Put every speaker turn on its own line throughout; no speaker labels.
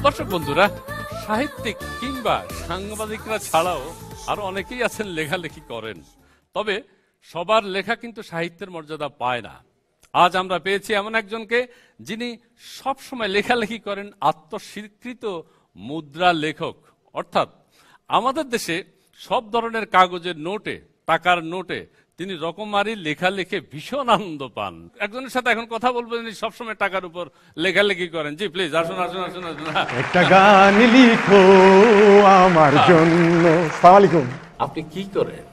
দর্শক বন্ধুরা, সাহিত্যিক কিংবা সাংবাদিকরা ছাড়াও আরো অনেকেই আছেন লেখালেখি করেন, তবে সবার লেখা কিন্তু সাহিত্যের মর্যাদা পায় না। আজ আমরা পেয়েছি এমন একজনকে যিনি সবসময় লেখালেখি করেন, আত্মস্বীকৃত মুদ্রা লেখক। অর্থাৎ আমাদের দেশে সব ধরনের কাগজের নোটে, টাকার নোটে তিনি রকমারি লেখা লিখে ভীষণ আনন্দ পান। একজনের সাথে এখন কথা বলবো, যিনি সবসময় টাকার উপর লেখালেখি করেন। জি প্লিজ আসুন আসুন আসুন আসুন।
একটা গান লিখো আমার জন্য। আসসালামু আলাইকুম।
আপনি কি করেন?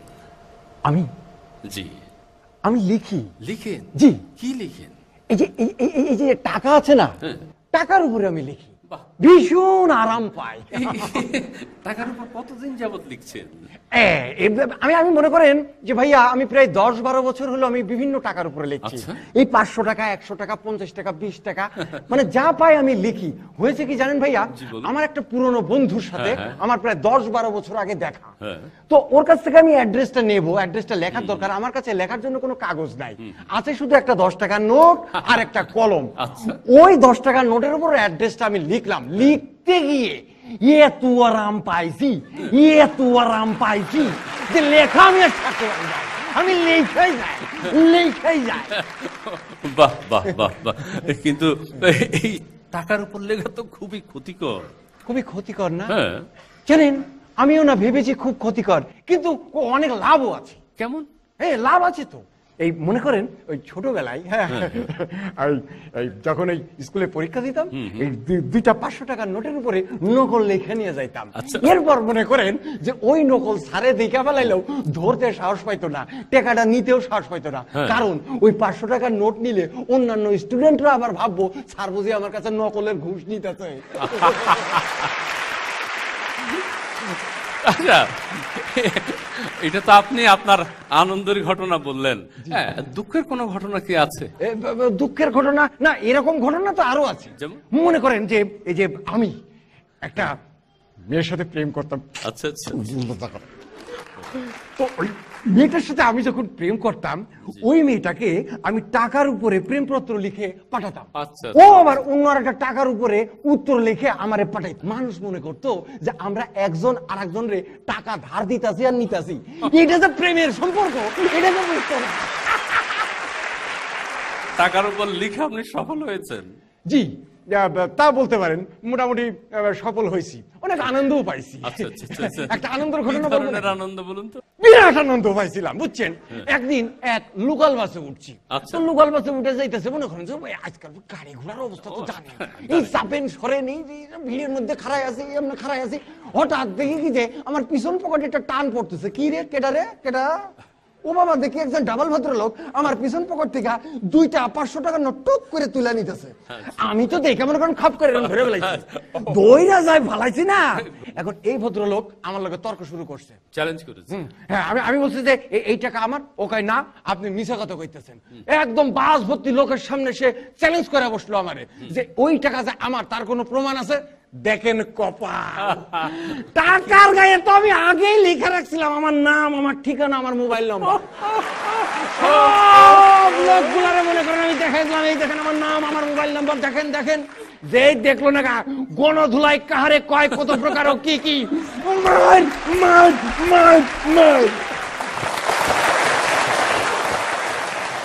আমি
জি
আমি লিখি।
লিখেন?
জি।
কি লিখেন?
এই যে টাকা আছে না, টাকার উপরে আমি লিখি।
বাহ,
ভীষণ আরাম পাই।
টাকার উপর কতদিন যাবত লিখছেন?
আমি মনে করেন যে ভাইয়া, আমি প্রায় 10-12 বছর হলো আমি বিভিন্ন টাকার উপরে লিখছি। এই 500 টাকা, 100 টাকা, 50 টাকা, 20 টাকা, মানে যা পাই আমি লিখি। হয়েছে কি জানেন ভাইয়া, আমার একটা পুরনো বন্ধুর সাথে আমার প্রায় 10-12 বছর আগে দেখা। তো ওর কাছ থেকে আমি অ্যাড্রেসটা নেবো, অ্যাড্রেসটা লেখার দরকার। আমার কাছে লেখার জন্য কোনো কাগজ নাই, আছে শুধু একটা 10 টাকার নোট আর একটা কলম। ওই 10 টাকার নোটের উপর অ্যাড্রেসটা আমি লিখলাম। লিখতে গিয়ে এত আরাম পাইছি, এত আরাম পাইছি যে লেখা আমি আর থাকতে পারি না, আমি লেখাই যাই।
বাহ বাহ বাহ বাহ। কিন্তু এই টাকার উপর লেখা তো খুবই ক্ষতিকর।
খুবই ক্ষতিকর না? জানেন, আমিও না ভেবেছি খুব ক্ষতিকর, কিন্তু অনেক লাভও আছে।
কেমন?
লাভ আছে তো। এই মনে করেন ওই ছোটবেলায়, যখন এই স্কুলে পরীক্ষা দিতাম, এই 2টা 500 টাকার নোটের উপরে নকল লেখা নিয়ে যাইতাম। এরপর মনে করেন যে ওই নকল সারে দেখা ফেলাইলেও ধরতে সাহস পাইতো না, টাকাটা নিতেও সাহস পাইতো না। কারণ ওই 500 টাকার নোট নিলে অন্যান্য স্টুডেন্টরা আবার ভাববো স্যার বুঝি আমার কাছে নকলের ঘুষ নিতেছে।
আচ্ছা, এটা তো আপনি আপনার আনন্দের ঘটনা বললেন। দুঃখের কোনো ঘটনা কি আছে?
দুঃখের ঘটনা না, এরকম ঘটনা তো আরো আছে। মনে করেন যে এই যে আমি একটা মেয়ের সাথে প্রেম করতাম।
আচ্ছা আচ্ছা।
তো ওই মেয়েটার সাথে আমি যখন প্রেম করতাম, ওই মেয়েটাকে আমি টাকার উপরে প্রেমপত্র লিখে পাঠাতাম। ও আবার অন্য একটা টাকার উপরে উত্তর লিখে আমারে পাঠাইত। মানুষ মনে করতো যে আমরা একজন আরেকজনের টাকা ধার দিতাছি আর নিতাছি। এটা যে প্রেমের সম্পর্ক, এটা যে বুঝতো না।
টাকার উপর লিখে আপনি সফল হয়েছেন?
জি, তা বলতে পারেন। মোটামুটি সফল হয়েছি, অনেক আনন্দও পাইছি। একটা আনন্দের ঘটনা বলুন।
আনন্দ বলুন তো।
বিরাট আনন্দ পাইছিলাম, বুঝছেন। একদিন এক লোকাল বাসে উঠছি, লোকাল বাসে উঠে যাইতেছে। মনে করেন যে আজকাল গাড়ি ঘোড়ার অবস্থা তো জানেন, এই চাপেন সরে নেই, ভিড়ের মধ্যে খাড়াই আছি, এমনি খাড়াই আছি। হঠাৎ দেখি কি যে আমার পিছন পকেটে একটা টান পড়তেছে। কি রে, কেডা রে, কেডা? ও বাবা, দেখি একজন ডাবল ভদ্রলোক আমার পিছন পকেট থেকে 2টা 500 টাকার নোট টুক করে তুলে নিতেছে। আমি তো দেখে মনে করেন খাপ করে ধরে ফেলাইছি, দইরা যায় ভালাইছি না। এখন এই ভদ্রলোক আমার লগে তর্ক শুরু করছে,
চ্যালেঞ্জ করেছে।
আমি বলছি যে এই টাকা আমার। ও কয় না, আপনি মিছা কথা কইতেছেন। একদম বাস ভর্তি লোকের সামনে সে চ্যালেঞ্জ করে বসলো আমারে যে ওই টাকা যে আমার, তার কোনো প্রমাণ আছে? দেখেন কপাল, টাকার গায়ে তো আমি আগেই লিখে রাখছিলাম আমার নাম, আমার ঠিকানা, আমার মোবাইল নম্বর। সব লোকগুলারে মনে করেন আমি দেখাইলাম, এই দেখেন আমার নাম, আমার মোবাইল নম্বর, দেখেন দেখেন। যে দেখলো না গণধুলাই কাহারে কয়, কত প্রকার কি কি।